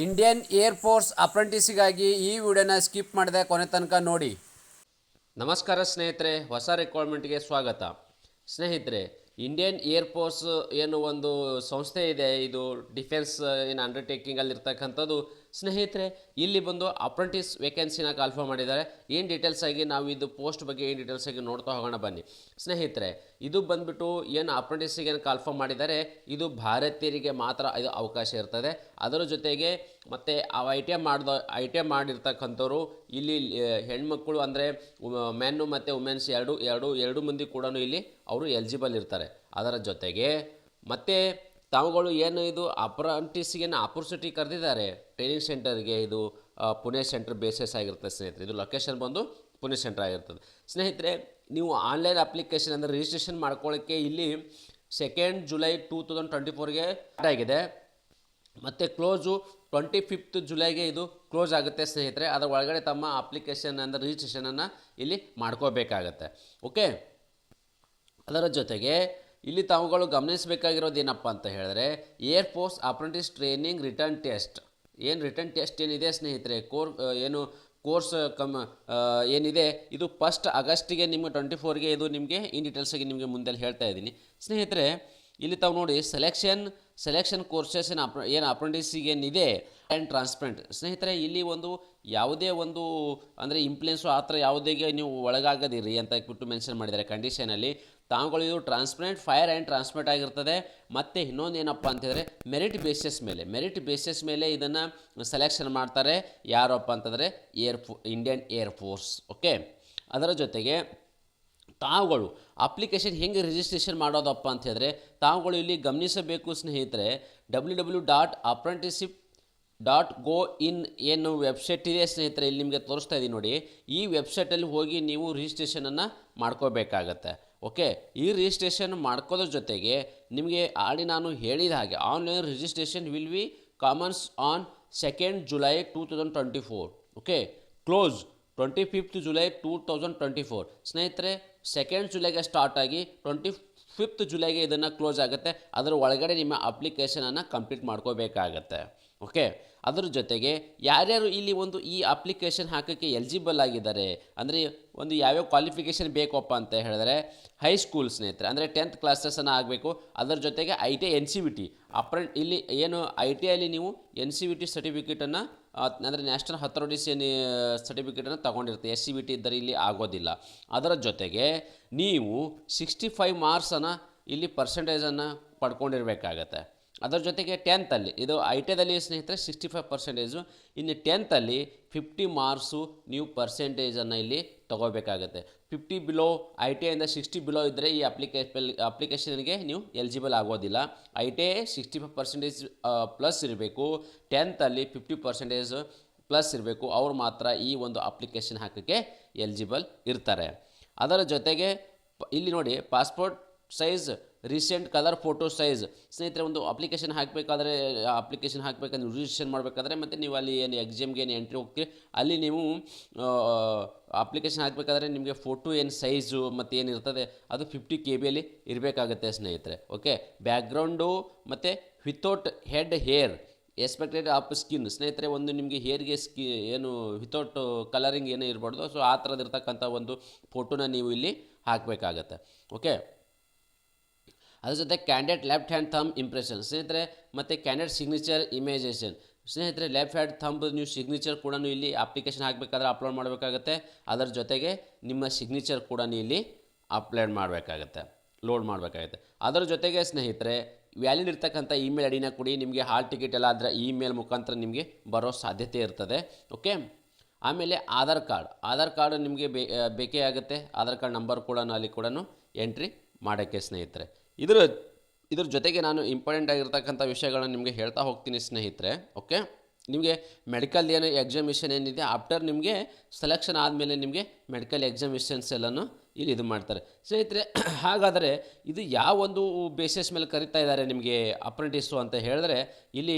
Indian air force ಅಪ್ರೆಂಟಿಸಿಗಾಗಿ ಈ ವಿಡಿಯೋನ skip ಮಾಡದೆ ಕೊನೆ ತನಕ ನೋಡಿ. ನಮಸ್ಕಾರ ಸ್ನೇಹಿತರೆ, ಹೊಸ ರಿಕ್ವೈರ್ಮೆಂಟ್ಗೆ ಸ್ವಾಗತ. ಸ್ನೇಹಿತರೆ, ಇಂಡಿಯನ್ ಏರ್ ಫೋರ್ಸ್ ಏನು ಒಂದು ಸಂಸ್ಥೆ ಇದೆ, ಇದು ಡಿಫೆನ್ಸ್ ಏನು ಅಂಡರ್ಟೇಕಿಂಗಲ್ಲಿರ್ತಕ್ಕಂಥದ್ದು. ಸ್ನೇಹಿತರೆ, ಇಲ್ಲಿ ಬಂದು ಅಪ್ರೆಂಟಿಸ್ ವೇಕೆನ್ಸಿನ ಕಾಲ್ಫರ್ ಮಾಡಿದ್ದಾರೆ. ಏನು ಡೀಟೇಲ್ಸ್ ಆಗಿ ನಾವು ಇದು ಪೋಸ್ಟ್ ಬಗ್ಗೆ ಏನು ಡೀಟೇಲ್ಸ್ ಆಗಿ ನೋಡ್ತಾ ಹೋಗೋಣ ಬನ್ನಿ. ಸ್ನೇಹಿತರೆ, ಇದು ಬಂದುಬಿಟ್ಟು ಏನು ಅಪ್ರೆಂಟಿಸಿಗೆ ಏನು ಕಾಲ್ಫರ್ ಮಾಡಿದ್ದಾರೆ, ಇದು ಭಾರತೀಯರಿಗೆ ಮಾತ್ರ ಇದು ಅವಕಾಶ ಇರ್ತದೆ. ಅದರ ಜೊತೆಗೆ ಮತ್ತು ಐ ಟಿ ಐ ಮಾಡಿರ್ತಕ್ಕಂಥವ್ರು ಇಲ್ಲಿ ಹೆಣ್ಮಕ್ಳು ಅಂದರೆ ಮೆನ್ನು ಮತ್ತು ವುಮೆನ್ಸ್ ಎರಡು ಮಂದಿ ಕೂಡ ಇಲ್ಲಿ ಅವರು ಎಲಿಜಿಬಲ್ ಇರ್ತಾರೆ. ಅದರ ಜೊತೆಗೆ ಮತ್ತು ತಾವುಗಳು ಏನು ಇದು ಅಪ್ರೆಂಟಿಸ್ಗೆ ಆಪರ್ಚುನಿಟಿ ಕರೆದಿದ್ದಾರೆ ಟ್ರೈನಿಂಗ್ ಸೆಂಟರ್ಗೆ, ಇದು ಪುಣೆ ಸೆಂಟರ್ ಬೇಸಸ್ ಆಗಿರ್ತದೆ ಸ್ನೇಹಿತರೆ. ಇದು ಲೊಕೇಶನ್ ಬಂದು ಪುಣೆ ಸೆಂಟರ್ ಆಗಿರ್ತದೆ. ಸ್ನೇಹಿತರೆ, ನೀವು ಆನ್ಲೈನ್ ಅಪ್ಲಿಕೇಶನ್ ಅಂದರೆ ರಿಜಿಸ್ಟ್ರೇಷನ್ ಮಾಡ್ಕೊಳ್ಳೋಕ್ಕೆ ಇಲ್ಲಿ 2 ಜುಲೈ 2024ಗೆ ಸ್ಟಾರ್ಟ್ ಆಗಿದೆ ಮತ್ತು ಕ್ಲೋಸು 25 ಜುಲೈಗೆ ಇದು ಕ್ಲೋಸ್ ಆಗುತ್ತೆ ಸ್ನೇಹಿತರೆ. ಅದರ ಒಳಗಡೆ ತಮ್ಮ ಅಪ್ಲಿಕೇಶನ್ ಅಂದರೆ ರಿಜಿಸ್ಟ್ರೇಷನನ್ನು ಇಲ್ಲಿ ಮಾಡ್ಕೋಬೇಕಾಗತ್ತೆ. ಓಕೆ, ಅದರ ಜೊತೆಗೆ ಇಲ್ಲಿ ತಾವುಗಳು ಗಮನಿಸಬೇಕಾಗಿರೋದು ಏನಪ್ಪ ಅಂತ ಹೇಳಿದ್ರೆ, air force apprentice training return test return test ಏನಿದೆ ಸ್ನೇಹಿತರೆ, ಕೋರ್ಸ್ ಏನಿದೆ ಇದು 1 ಆಗಸ್ಟಿಗೆ ನಿಮಗೆ 24ಗೆ ಇದು ನಿಮಗೆ ಇನ್ ಡೀಟೇಲ್ಸಾಗಿ ನಿಮಗೆ ಮುಂದೆ ಹೇಳ್ತಾ ಇದ್ದೀನಿ ಸ್ನೇಹಿತರೆ. ಇಲ್ಲಿ ತಾವು ನೋಡಿ ಸೆಲೆಕ್ಷನ್ ಕೋರ್ಸಸ್ ಏನು ಅಪ್ರೆಂಟಿಸಿಗೆ ಏನಿದೆ ಆ್ಯಂಡ್ ಟ್ರಾನ್ಸ್ಪರೆಂಟ್ ಸ್ನೇಹಿತರೆ. ಇಲ್ಲಿ ಒಂದು ಯಾವುದೇ ಒಂದು ಅಂದರೆ ಇಂಪ್ಲುಯೆನ್ಸು ಆ ಥರ ಯಾವುದೇ ನೀವು ಒಳಗಾಗದಿರಿ ಅಂತ ಬಿಟ್ಟು ಮೆನ್ಷನ್ ಮಾಡಿದ್ದಾರೆ ಕಂಡೀಷನಲ್ಲಿ. ತಾವುಗಳು ಇದು ಟ್ರಾನ್ಸ್ಪರೆಂಟ್, ಫೈರ್ ಆ್ಯಂಡ್ ಟ್ರಾನ್ಸ್ಪರೆಂಟ್ ಆಗಿರ್ತದೆ. ಮತ್ತು ಇನ್ನೊಂದು ಏನಪ್ಪ ಅಂತಂದರೆ ಮೆರಿಟ್ ಬೇಸಿಸ್ ಮೇಲೆ ಇದನ್ನು ಸೆಲೆಕ್ಷನ್ ಮಾಡ್ತಾರೆ. ಯಾರಪ್ಪ ಅಂತಂದರೆ ಇಂಡಿಯನ್ ಏರ್ ಫೋರ್ಸ್. ಓಕೆ, ಅದರ ಜೊತೆಗೆ ತಾವುಗಳು ಅಪ್ಲಿಕೇಶನ್ ಹೆಂಗೆ ರಿಜಿಸ್ಟ್ರೇಷನ್ ಮಾಡೋದಪ್ಪ ಅಂತ ಹೇಳಿದ್ರೆ, ತಾವುಗಳು ಇಲ್ಲಿ ಗಮನಿಸಬೇಕು ಸ್ನೇಹಿತರೆ. www.apprenticeship.go ಏನು ವೆಬ್ಸೈಟ್ ಇದೆ ಸ್ನೇಹಿತರೆ, ಇಲ್ಲಿ ನಿಮಗೆ ತೋರಿಸ್ತಾ ಇದ್ದೀನಿ ನೋಡಿ. ಈ ವೆಬ್ಸೈಟಲ್ಲಿ ಹೋಗಿ ನೀವು ರಿಜಿಸ್ಟ್ರೇಷನನ್ನು ಮಾಡ್ಕೋಬೇಕಾಗತ್ತೆ. ಓಕೆ, ಈ ರಿಜಿಸ್ಟ್ರೇಷನ್ ಮಾಡ್ಕೋದ್ರ ಜೊತೆಗೆ ನಿಮಗೆ ನಾನು ಹೇಳಿದ ಹಾಗೆ online registration will be Commons on 2 July 2024. Okay, close 25 July 2024 ಸ್ನೇಹಿತರೆ. 2 ಜುಲೈಗೆ ಸ್ಟಾರ್ಟ್ ಆಗಿ 25 ಜುಲೈಗೆ ಇದನ್ನು ಕ್ಲೋಸ್ ಆಗುತ್ತೆ. ಅದರ ಒಳಗಡೆ ನಿಮ್ಮ ಅಪ್ಲಿಕೇಶನನ್ನು ಕಂಪ್ಲೀಟ್ ಮಾಡ್ಕೋಬೇಕಾಗತ್ತೆ. ಓಕೆ, ಅದರ ಜೊತೆಗೆ ಯಾರ್ಯಾರು ಇಲ್ಲಿ ಈ ಅಪ್ಲಿಕೇಶನ್ ಹಾಕೋಕ್ಕೆ ಎಲಿಜಿಬಲ್ ಆಗಿದ್ದಾರೆ ಅಂದರೆ ಒಂದು ಯಾವ್ಯಾವ ಕ್ವಾಲಿಫಿಕೇಷನ್ ಬೇಕಪ್ಪ ಅಂತ ಹೇಳಿದ್ರೆ, ಹೈಸ್ಕೂಲ್ ಸ್ನೇಹಿತರೆ ಅಂದರೆ 10th ಕ್ಲಾಸಸ್ಸನ್ನು ಆಗಬೇಕು. ಅದರ ಜೊತೆಗೆ ITI NCVT ಇಲ್ಲಿ ಏನು ITIಯಲ್ಲಿ ನೀವು NCVT ಸರ್ಟಿಫಿಕೇಟನ್ನು ಅಂದರೆ ನ್ಯಾಷನಲ್ ಅಥಾರಿಟೀಸ್ ಸರ್ಟಿಫಿಕೇಟನ್ನು ತೊಗೊಂಡಿರ್ತೀವಿ. SCVT ಇದ್ದರೆ ಇಲ್ಲಿ ಆಗೋದಿಲ್ಲ. ಅದರ ಜೊತೆಗೆ ನೀವು 65 ಮಾರ್ಕ್ಸನ್ನು ಇಲ್ಲಿ ಪರ್ಸೆಂಟೇಜನ್ನು ಪಡ್ಕೊಂಡಿರಬೇಕಾಗತ್ತೆ. ಅದರ ಜೊತೆಗೆ 10th ಇದು ITIದಲ್ಲಿ ಸ್ನೇಹಿತರೆ 65%, ಇನ್ನು 10th 50 ಮಾರ್ಕ್ಸು ನೀವು ಪರ್ಸೆಂಟೇಜನ್ನು ಇಲ್ಲಿ ತೊಗೋಬೇಕಾಗತ್ತೆ. 50 ಬಿಲೋ ITIಯಿಂದ 60 ಬಿಲೋ ಇದ್ದರೆ ಈ ಅಪ್ಲಿಕೇಶನ್ಗೆ ನೀವು ಎಲಿಜಿಬಲ್ ಆಗೋದಿಲ್ಲ. ITI 65% ಪ್ಲಸ್ ಇರಬೇಕು, 10th 50% ಪ್ಲಸ್ ಇರಬೇಕು. ಅವ್ರು ಮಾತ್ರ ಈ ಒಂದು ಅಪ್ಲಿಕೇಶನ್ ಹಾಕೋಕ್ಕೆ ಎಲಿಜಿಬಲ್ ಇರ್ತಾರೆ. ಅದರ ಜೊತೆಗೆ ಇಲ್ಲಿ ನೋಡಿ, passport size recent colour photo size ಸ್ನೇಹಿತರೆ. ಒಂದು ಅಪ್ಲಿಕೇಶನ್ ಹಾಕಬೇಕಂದ್ರೆ ರಿಜಿಸ್ಟ್ರೇಷನ್ ಮಾಡಬೇಕಾದ್ರೆ ಮತ್ತು ನೀವು ಅಲ್ಲಿ ಏನು ಎಕ್ಸಾಮ್ಗೆ ಏನು ಎಂಟ್ರಿ ಹೋಗ್ತೀವಿ ಅಲ್ಲಿ ನೀವು ಅಪ್ಲಿಕೇಶನ್ ಹಾಕಬೇಕಾದ್ರೆ ನಿಮಗೆ ಫೋಟೋ ಏನು ಸೈಜು ಮತ್ತು ಏನಿರ್ತದೆ ಅದು 50 KB ಇರಬೇಕಾಗತ್ತೆ ಸ್ನೇಹಿತರೆ. ಓಕೆ, ಬ್ಯಾಕ್ಗ್ರೌಂಡು ಮತ್ತು without head hair expected of skin ಸ್ನೇಹಿತರೆ. ಒಂದು ನಿಮಗೆ ಹೇರ್ಗೆ ಏನು ವಿತೌಟ್ ಕಲರಿಂಗ್ ಏನೂ ಇರಬಾರ್ದು. ಸೊ ಆ ಥರದಿರ್ತಕ್ಕಂಥ ಒಂದು ಫೋಟೋನ ನೀವು ಇಲ್ಲಿ ಹಾಕಬೇಕಾಗತ್ತೆ. ಓಕೆ, ಅದ್ರ ಜೊತೆ candidate left hand thumb impression ಸ್ನೇಹಿತರೆ, ಮತ್ತು ಕ್ಯಾಂಡಿಡೇಟ್ ಸಿಗ್ನೇಚರ್ ಇಮೇಜೇಷನ್ ಸ್ನೇಹಿತರೆ. ಲೆಫ್ಟ್ ಹ್ಯಾಂಡ್ ಥಂಬ್ ನೀವು ಸಿಗ್ನೇಚರ್ ಕೂಡ ಇಲ್ಲಿ ಅಪ್ಲಿಕೇಶನ್ ಹಾಕಬೇಕಾದ್ರೆ ಅಪ್ಲೋಡ್ ಮಾಡಬೇಕಾಗತ್ತೆ. ಅದರ ಜೊತೆಗೆ ನಿಮ್ಮ ಸಿಗ್ನೇಚರ್ ಕೂಡ ಇಲ್ಲಿ ಲೋಡ್ ಮಾಡಬೇಕಾಗತ್ತೆ. ಅದರ ಜೊತೆಗೆ ಸ್ನೇಹಿತರೆ, ವ್ಯಾಲಿಡ್ ಇರ್ತಕ್ಕಂಥ ಇಮೇಲ್ ಐಡಿನ ಕೊಡಿ. ನಿಮಗೆ ಹಾಲ್ ಟಿಕೆಟ್ ಎಲ್ಲ ಆದರೆ ಇಮೇಲ್ ಮುಖಾಂತರ ನಿಮಗೆ ಬರೋ ಸಾಧ್ಯತೆ ಇರ್ತದೆ. ಓಕೆ, ಆಮೇಲೆ ಆಧಾರ್ ಕಾರ್ಡ್ ನಿಮಗೆ ಬೇಕೇ ಆಗುತ್ತೆ. ಆಧಾರ್ ಕಾರ್ಡ್ ನಂಬರ್ ಕೂಡ ಅಲ್ಲಿ ಕೂಡ ಎಂಟ್ರಿ ಮಾಡೋಕ್ಕೆ ಸ್ನೇಹಿತರೆ. ಇದ್ರ ಜೊತೆಗೆ ನಾನು ಇಂಪಾರ್ಟೆಂಟ್ ಆಗಿರ್ತಕ್ಕಂಥ ವಿಷಯಗಳನ್ನು ನಿಮಗೆ ಹೇಳ್ತಾ ಹೋಗ್ತೀನಿ ಸ್ನೇಹಿತರೆ. ಓಕೆ, ನಿಮಗೆ ಮೆಡಿಕಲ್ ಏನು ಎಕ್ಸಾಮಿಷನ್ ಏನಿದೆ ಆಫ್ಟರ್ ನಿಮಗೆ ಸೆಲೆಕ್ಷನ್ ಆದಮೇಲೆ ನಿಮಗೆ ಮೆಡಿಕಲ್ ಎಕ್ಸಾಮಿಷನ್ಸ್ ಎಲ್ಲನೂ ಇಲ್ಲಿ ಇದು ಮಾಡ್ತಾರೆ ಸ್ನೇಹಿತರೆ. ಹಾಗಾದರೆ ಇದು ಯಾವ ಒಂದು ಬೇಸಿಸ್ ಮೇಲೆ ಕರಿತಾ ಇದ್ದಾರೆ ನಿಮಗೆ ಅಪ್ರೆಂಟಿಸು ಅಂತ ಹೇಳಿದ್ರೆ, ಇಲ್ಲಿ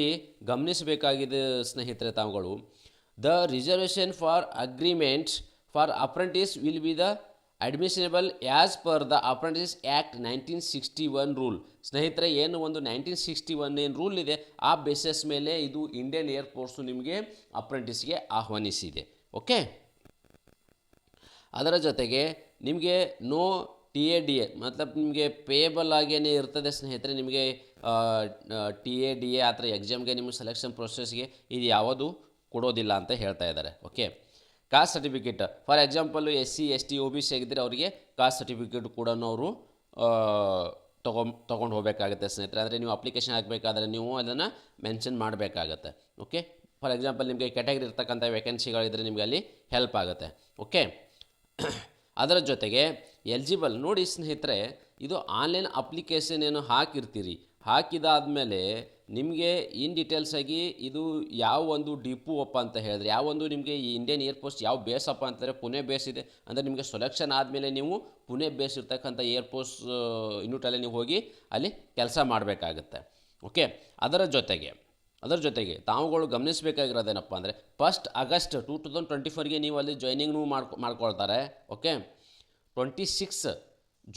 ಗಮನಿಸಬೇಕಾಗಿದೆ ಸ್ನೇಹಿತರೆ ತಾವುಗಳು. The reservation for agreements for apprentice will be the admissionable as per the apprentice act 1961 rule. ಸ್ನೇಹಿತರೆ, ಏನು ಒಂದು 1961 ಏನು ರೂಲ್ ಇದೆ, ಆ ಬೇಸಿಸ್ ಮೇಲೆ ಇದು ಇಂಡಿಯನ್ ಏರ್ಫೋರ್ಸು ನಿಮಗೆ ಅಪ್ರೆಂಟಿಸ್ಗೆ ಆಹ್ವಾನಿಸಿದೆ. ಓಕೆ, ಅದರ ಜೊತೆಗೆ ನಿಮಗೆ no T A D A ಮತ್ಲಬ್ ನಿಮಗೆ ಪೇಯಬಲ್ ಆಗೇನೆ ಇರ್ತದೆ ಸ್ನೇಹಿತರೆ. ನಿಮಗೆ ಟಿ ಎ ಡಿ ಎ ಆ ಥರ ಎಕ್ಸಾಮ್ಗೆ ನಿಮ್ಮ ಸೆಲೆಕ್ಷನ್ ಪ್ರೊಸೆಸ್ಗೆ ಇದು ಯಾವುದು ಕೊಡೋದಿಲ್ಲ ಅಂತ ಹೇಳ್ತಾ ಇದ್ದಾರೆ. Okay, caste certificate for example SC ST OBC ಆಗಿದ್ದರೆ ಅವರಿಗೆ ಕಾಸ್ಟ್ ಸರ್ಟಿಫಿಕೇಟ್ ಕೂಡ ಅವರು ತೊಗೊಂಡು ಹೋಗಬೇಕಾಗುತ್ತೆ ಸ್ನೇಹಿತರೆ. ಅಂದರೆ ನೀವು ಅಪ್ಲಿಕೇಶನ್ ಹಾಕಬೇಕಾದ್ರೆ ನೀವು ಅದನ್ನು ಮೆನ್ಷನ್ ಮಾಡಬೇಕಾಗತ್ತೆ. ಓಕೆ, ಫಾರ್ ಎಕ್ಸಾಂಪಲ್ ನಿಮಗೆ ಕ್ಯಾಟಗರಿ ಇರ್ತಕ್ಕಂಥ ವೇಕೆನ್ಸಿಗಳಿದ್ದರೆ ನಿಮಗೆ ಅಲ್ಲಿ ಹೆಲ್ಪ್ ಆಗುತ್ತೆ. ಓಕೆ, ಅದರ ಜೊತೆಗೆ ಎಲಿಜಿಬಲ್ ನೋಡಿ ಸ್ನೇಹಿತರೆ, ಇದು ಆನ್ಲೈನ್ ಅಪ್ಲಿಕೇಶನ್ ಏನು ಹಾಕಿರ್ತೀರಿ, ಹಾಕಿದಾದಮೇಲೆ ನಿಮಗೆ ಇನ್ ಡೀಟೇಲ್ಸ್ ಆಗಿ ಇದು ಯಾವ ಒಂದು ಡಿಪೋ ಅಪ್ಪ ಅಂತ ಹೇಳಿದ್ರೆ, ಯಾವ ಒಂದು ನಿಮಗೆ ಈ ಇಂಡಿಯನ್ ಏರ್ಫೋರ್ಸ್ ಯಾವ ಬೇಸ್ ಅಪ್ಪ ಅಂತಂದರೆ ಪುಣೆ ಬೇಸ್ ಇದೆ. ಅಂದರೆ ನಿಮಗೆ ಸೆಲೆಕ್ಷನ್ ಆದಮೇಲೆ ನೀವು ಪುಣೆ ಬೇಸ್ ಇರ್ತಕ್ಕಂಥ ಏರ್ಫೋರ್ಸ್ ಯೂನಿಟಲ್ಲಿ ನೀವು ಹೋಗಿ ಅಲ್ಲಿ ಕೆಲಸ ಮಾಡಬೇಕಾಗತ್ತೆ. ಓಕೆ, ಅದರ ಜೊತೆಗೆ ತಾವುಗಳು ಗಮನಿಸಬೇಕಾಗಿರೋದೇನಪ್ಪ ಅಂದರೆ 1 ಆಗಸ್ಟ್ 2024ಗೆ ನೀವು ಅಲ್ಲಿ ಜಾಯ್ನಿಂಗ್ನೂ ಮಾಡ್ಕೊಳ್ತಾರೆ. Okay, 26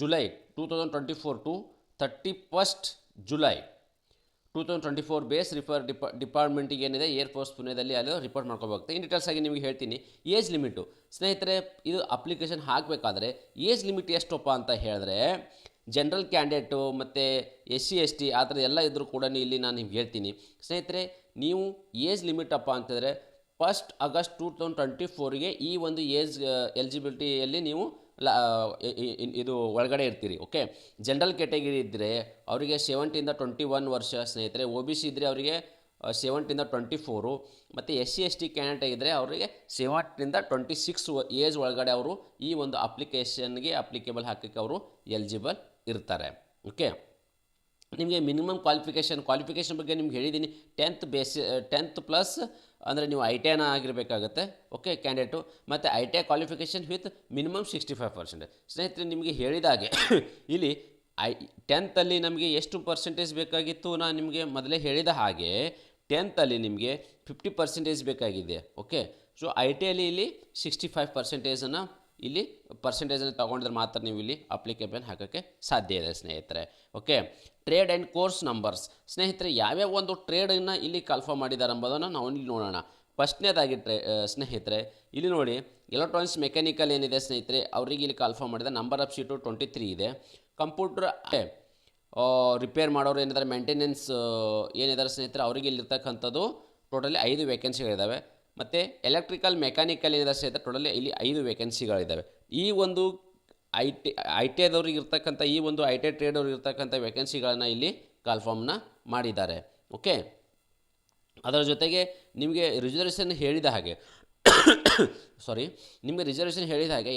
July 2024 to 31 July 2024 base ಡಿಪಾರ್ಟ್ಮೆಂಟಿಗೆ ಏನಿದೆ ಏರ್ಫೋರ್ಸ್ ಪುಣೆದಲ್ಲಿ ಅಲ್ಲಿ ರಿಪೋರ್ಟ್ ಮಾಡ್ಕೋಬೇಕಾಗುತ್ತೆ. ಇನ್ ಡೀಟೇಲ್ಸ್ ಆಗಿ ನಿಮಗೆ ಹೇಳ್ತೀನಿ. ಏಜ್ ಲಿಮಿಟು ಸ್ನೇಹಿತರೆ, ಇದು ಅಪ್ಲಿಕೇಶನ್ ಹಾಕಬೇಕಾದ್ರೆ ಏಜ್ ಲಿಮಿಟ್ ಎಷ್ಟಪ್ಪ ಅಂತ ಹೇಳಿದ್ರೆ, ಜನರಲ್ ಕ್ಯಾಂಡಿಡೇಟು ಮತ್ತು SC ST ಆ ಥರ ಎಲ್ಲ ಇದ್ದರೂ ಕೂಡ ಇಲ್ಲಿ ನಾನು ನಿಮ್ಗೆ ಹೇಳ್ತೀನಿ ಸ್ನೇಹಿತರೆ. ನೀವು ಏಜ್ ಲಿಮಿಟ್ ಅಪ್ಪ ಅಂತಂದರೆ 1 ಆಗಸ್ಟ್ 2024ಗೆ ಈ ಒಂದು ಏಜ್ ಎಲಿಜಿಬಿಲಿಟಿಯಲ್ಲಿ ನೀವು ಇದು ಒಳಗಡೆ ಇರ್ತೀರಿ. ಓಕೆ, ಜನರಲ್ ಕ್ಯಾಟಗರಿ ಇದ್ದರೆ ಅವರಿಗೆ 17 ಇಂದ 21 ವರ್ಷ ಸ್ನೇಹಿತರೆ. OBC ಇದ್ದರೆ ಅವರಿಗೆ 17 ಇಂದ 24, ಮತ್ತು SC ST ಕ್ಯಾಂಡಿಡೇಟ್ ಇದ್ದರೆ ಅವರಿಗೆ 17 ಇಂದ 26 ಏಜ್ ಒಳಗಡೆ ಅವರು ಈ ಒಂದು ಅಪ್ಲಿಕೇಶನ್ಗೆ ಅಪ್ಲಿಕೇಬಲ್ ಹಾಕೋಕ್ಕೆ ಅವರು ಎಲಿಜಿಬಲ್ ಇರ್ತಾರೆ. ಓಕೆ, ನಿಮಗೆ ಮಿನಿಮಮ್ ಕ್ವಾಲಿಫಿಕೇಷನ್ ಬಗ್ಗೆ ನಿಮ್ಗೆ ಹೇಳಿದ್ದೀನಿ. 10th ಪ್ಲಸ್ ಅಂದರೆ ನೀವು ITI ಆಗಿರಬೇಕಾಗತ್ತೆ. ಓಕೆ, ಕ್ಯಾಂಡಿಡೇಟು ಮತ್ತು ITI ಕ್ವಾಲಿಫಿಕೇಷನ್ ವಿತ್ ಮಿನಿಮಮ್ 65%. ಸ್ನೇಹಿತರೆ, ನಿಮಗೆ ಹೇಳಿದಾಗೆ ಇಲ್ಲಿ 10th ನಮಗೆ ಎಷ್ಟು ಪರ್ಸೆಂಟೇಜ್ ಬೇಕಾಗಿತ್ತು, ನಾನು ನಿಮಗೆ ಮೊದಲೇ ಹೇಳಿದ ಹಾಗೆ 10th ನಿಮಗೆ 50% ಬೇಕಾಗಿದೆ. ಓಕೆ, ಸೊ ITI ಇಲ್ಲಿ 65%ಅನ್ನು ಇಲ್ಲಿ ಪರ್ಸೆಂಟೇಜನ್ನು ತೊಗೊಂಡ್ರೆ ಮಾತ್ರ ನೀವು ಇಲ್ಲಿ ಅಪ್ಲಿಕೇಬಲ್ ಹಾಕೋಕ್ಕೆ ಸಾಧ್ಯ ಇದೆ ಸ್ನೇಹಿತರೆ. Okay, trade and course numbers ಸ್ನೇಹಿತರೆ, ಯಾವ್ಯಾವ ಒಂದು ಟ್ರೇಡನ್ನು ಇಲ್ಲಿ ಕನ್ಫರ್ಮ್ ಮಾಡಿದ್ದಾರೆ ಎಂಬುದನ್ನು ನಾವು ಇಲ್ಲಿ ನೋಡೋಣ. ಫಸ್ಟ್ನೇದಾಗಿ ಸ್ನೇಹಿತರೆ, ಇಲ್ಲಿ ನೋಡಿ ಎಲೆಕ್ಟ್ರಾನಿಕ್ಸ್ ಮೆಕ್ಯಾನಿಕಲ್ ಏನಿದೆ ಸ್ನೇಹಿತರೆ, ಅವರಿಗೆ ಇಲ್ಲಿ ಕನ್ಫರ್ಮ್ ಮಾಡಿದೆ. ನಂಬರ್ ಆಫ್ ಸೀಟು 23 ಇದೆ. ಕಂಪ್ಯೂಟರ್ ರಿಪೇರ್ ಮಾಡೋರು ಏನಿದ್ದಾರೆ, ಮೇಂಟೆನೆನ್ಸ್ ಏನಿದ್ದಾರೆ ಸ್ನೇಹಿತರೆ, ಅವರಿಗೆ ಇಲ್ಲಿರ್ತಕ್ಕಂಥದ್ದು ಟೋಟಲಿ 5 ವೇಕೆನ್ಸಿಗಳಿದ್ದಾವೆ. ಮತ್ತು ಎಲೆಕ್ಟ್ರಿಕಲ್ ಮೆಕ್ಯಾನಿಕಲ್ ಏನಿದೆ ಸ್ನೇಹಿತರೆ, ಟೋಟಲಿ ಇಲ್ಲಿ 5 ವೇಕೆನ್ಸಿಗಳಿದ್ದಾವೆ. ಈ ಒಂದು ITI ದವ್ರಿಗೆ ಇರ್ತಕ್ಕಂಥ ಈ ಒಂದು ITI ಟ್ರೇಡ್ ಅವ್ರಿಗೆ ಇರ್ತಕ್ಕಂಥ ವೇಕೆನ್ಸಿಗಳನ್ನು ಇಲ್ಲಿ ಕನ್ಫರ್ಮ್ನ ಮಾಡಿದ್ದಾರೆ. ಓಕೆ, ಅದರ ಜೊತೆಗೆ ನಿಮಗೆ ರಿಸರ್ವೇಷನ್ ಹೇಳಿದ ಹಾಗೆ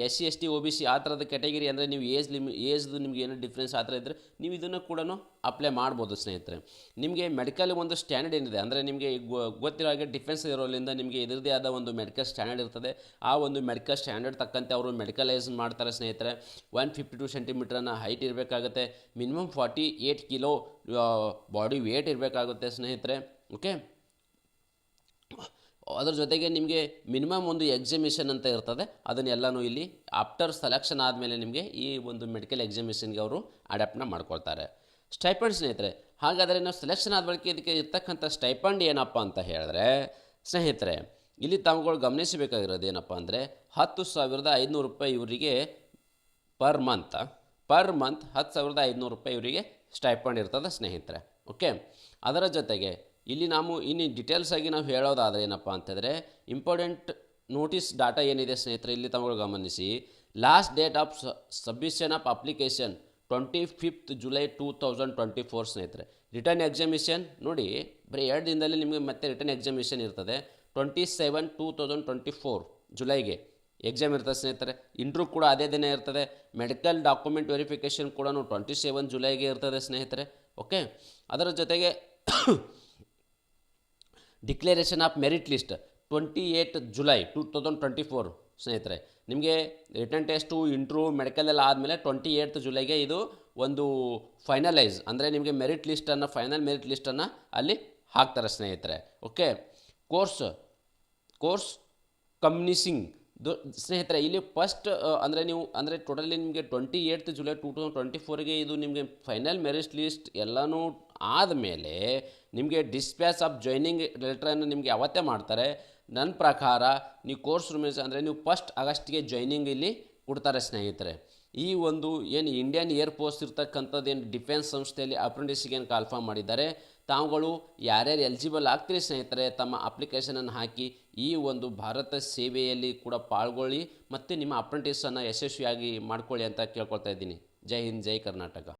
SC ST OBC ಆ ಥರದ ಕ್ಯಾಟಗರಿ ಅಂದರೆ ನೀವು ಏಜ್ದು ನಿಮ್ಗೆ ಏನೋ ಡಿಫ್ರೆನ್ಸ್ ಆ ಥರ ಇದ್ದರೆ ನೀವು ಇದನ್ನು ಕೂಡ ಅಪ್ಲೈ ಮಾಡ್ಬೋದು ಸ್ನೇಹಿತರೆ. ನಿಮಗೆ ಮೆಡಿಕಲ್ ಒಂದು ಸ್ಟ್ಯಾಂಡರ್ಡ್ ಏನಿದೆ ಅಂದರೆ ನಿಮಗೆ ಗೊತ್ತಿರೋ ಹಾಗೆ ಡಿಫೆನ್ಸ್ ಇರೋದ್ರಿಂದ ನಿಮಗೆ ಇದರದೇ ಆದ ಒಂದು ಮೆಡಿಕಲ್ ಸ್ಟ್ಯಾಂಡರ್ಡ್ ಇರ್ತದೆ. ಆ ಒಂದು ಮೆಡಿಕಲ್ ಸ್ಟ್ಯಾಂಡರ್ಡ್ ತಕ್ಕಂತೆ ಅವರು ಮೆಡಿಕಲೈಸ್ ಮಾಡ್ತಾರೆ ಸ್ನೇಹಿತರೆ. 152 ಸೆಂಟಿಮೀಟ್ರನ್ನ ಹೈಟ್ ಇರಬೇಕಾಗುತ್ತೆ. ಮಿನಿಮಮ್ 48 ಕಿಲೋ ಬಾಡಿ ವೇಟ್ ಇರಬೇಕಾಗುತ್ತೆ ಸ್ನೇಹಿತರೆ. ಓಕೆ, ಅದರ ಜೊತೆಗೆ ನಿಮಗೆ ಮಿನಿಮಮ್ ಒಂದು ಎಕ್ಸಾಮಿಷನ್ ಅಂತ ಇರ್ತದೆ. ಅದನ್ನೆಲ್ಲನೂ ಇಲ್ಲಿ ಆಫ್ಟರ್ ಸೆಲೆಕ್ಷನ್ ಆದಮೇಲೆ ನಿಮಗೆ ಈ ಒಂದು ಮೆಡಿಕಲ್ ಎಕ್ಸಾಮಿಷನ್ಗೆ ಅವರು ಅಡ್ಯಾಪ್ಟ್ನ ಮಾಡ್ಕೊಳ್ತಾರೆ. ಸ್ಟೈಪಂಡ್ ಸ್ನೇಹಿತರೆ, ಹಾಗಾದರೆ ನಾವು ಸೆಲೆಕ್ಷನ್ ಆದ ಬಳಿಕ ಇದಕ್ಕೆ ಇರ್ತಕ್ಕಂಥ ಸ್ಟೈಪಂಡ್ ಏನಪ್ಪ ಅಂತ ಹೇಳಿದ್ರೆ ಸ್ನೇಹಿತರೆ, ಇಲ್ಲಿ ತಾವುಗಳು ಗಮನಿಸಬೇಕಾಗಿರೋದು ಏನಪ್ಪ ಅಂದರೆ 10,500 ರೂಪಾಯಿ ಇವರಿಗೆ ಪರ್ ಮಂತ್ 10,500 ರೂಪಾಯಿ ಇವರಿಗೆ ಸ್ಟೈಪಂಡ್ ಇರ್ತದೆ ಸ್ನೇಹಿತರೆ. ಓಕೆ, ಅದರ ಜೊತೆಗೆ ಇಲ್ಲಿ ನಾವು ಇನ್ನು ಡೀಟೇಲ್ಸ್ ಆಗಿ ನಾವು ಹೇಳೋದಾದರೆ ಏನಪ್ಪ ಅಂತಂದರೆ, ಇಂಪಾರ್ಟೆಂಟ್ ನೋಟಿಸ್ ಡಾಟಾ ಏನಿದೆ ಸ್ನೇಹಿತರೆ, ಇಲ್ಲಿ ತಾವುಗಳು ಗಮನಿಸಿ. Last date of submission of application 25th July 2024 ಸ್ನೇಹಿತರೆ. ರಿಟರ್ನ್ ಎಕ್ಸಾಮಿಷನ್ ನೋಡಿ ಬರೀ 2 ದಿನದಲ್ಲಿ ನಿಮಗೆ ಮತ್ತೆ ರಿಟರ್ನ್ ಎಕ್ಸಾಮಿಷನ್ ಇರ್ತದೆ. 27 2024 ಜುಲೈಗೆ ಎಕ್ಸಾಮ್ ಇರ್ತದೆ ಸ್ನೇಹಿತರೆ. ಇಂಟ್ರ್ಯೂ ಕೂಡ ಅದೇ ದಿನ ಇರ್ತದೆ. ಮೆಡಿಕಲ್ ಡಾಕ್ಯುಮೆಂಟ್ ವೆರಿಫಿಕೇಷನ್ ಕೂಡ 27 ಜುಲೈಗೆ ಇರ್ತದೆ ಸ್ನೇಹಿತರೆ. ಓಕೆ, ಅದರ ಜೊತೆಗೆ declaration of merit list 28 July 2024 ಸ್ನೇಹಿತರೆ. ನಿಮಗೆ ರಿಟರ್ನ್ ಟೆಸ್ಟು ಇಂಟ್ರ್ಯೂ ಮೆಡಿಕಲ್ ಎಲ್ಲ ಆದಮೇಲೆ 28 ಜುಲೈಗೆ ಇದು ಒಂದು ಫೈನಲೈಸ್ ಅಂದರೆ ನಿಮಗೆ ಮೆರಿಟ್ ಲಿಸ್ಟನ್ನು ಫೈನಲ್ ಮೆರಿಟ್ ಲಿಸ್ಟನ್ನು ಅಲ್ಲಿ ಹಾಕ್ತಾರೆ ಸ್ನೇಹಿತರೆ. ಓಕೆ, ಕೋರ್ಸ್ ಕಮ್ಯುನಿಸಿಂಗ್ ಸ್ನೇಹಿತರೆ ಇಲ್ಲಿ ಫಸ್ಟ್ ಅಂದರೆ ನೀವು ಅಂದರೆ ಟೋಟಲಿ ನಿಮಗೆ 28 ಜುಲೈ 2024ಗೆ ಇದು ನಿಮಗೆ ಫೈನಲ್ ಮೆರಿಟ್ ಲಿಸ್ಟ್ ಎಲ್ಲನೂ ಆದಮೇಲೆ ನಿಮಗೆ ಡಿಸ್ಪ್ಯಾಚ್ ಆಫ್ ಜಾಯ್ನಿಂಗ್ ಲೆಟ್ರನ್ನು ನಿಮಗೆ ಯಾವತ್ತೇ ಮಾಡ್ತಾರೆ. ನನ್ನ ಪ್ರಕಾರ ನೀವು ಕೋರ್ಸ್ ರೂಮೇಸ್ ಅಂದರೆ ನೀವು 1 ಆಗಸ್ಟ್ಗೆ ಜಾಯ್ನಿಂಗ್ ಇಲ್ಲಿ ಕೊಡ್ತಾರೆ ಸ್ನೇಹಿತರೆ. ಈ ಒಂದು ಏನು ಇಂಡಿಯನ್ ಏರ್ಫೋರ್ಸ್ ಇರ್ತಕ್ಕಂಥದ್ದು ಏನು ಡಿಫೆನ್ಸ್ ಸಂಸ್ಥೆಯಲ್ಲಿ ಅಪ್ರೆಂಟಿಸ್ಗೆ ಏನು ಕಾಲ್ಫಾರ್ಮ್ ಮಾಡಿದ್ದಾರೆ, ತಾವುಗಳು ಯಾರ್ಯಾರು ಎಲಿಜಿಬಲ್ ಆಗ್ತೀರಿ ಸ್ನೇಹಿತರೆ ತಮ್ಮ ಅಪ್ಲಿಕೇಶನನ್ನು ಹಾಕಿ ಈ ಒಂದು ಭಾರತ ಸೇವೆಯಲ್ಲಿ ಕೂಡ ಪಾಲ್ಗೊಳ್ಳಿ ಮತ್ತು ನಿಮ್ಮ ಅಪ್ರೆಂಟಿಸನ್ನು ಯಶಸ್ವಿಯಾಗಿ ಮಾಡ್ಕೊಳ್ಳಿ ಅಂತ ಕೇಳ್ಕೊಳ್ತಾ ಇದ್ದೀನಿ. ಜೈ ಹಿಂದ್, ಜೈ ಕರ್ನಾಟಕ.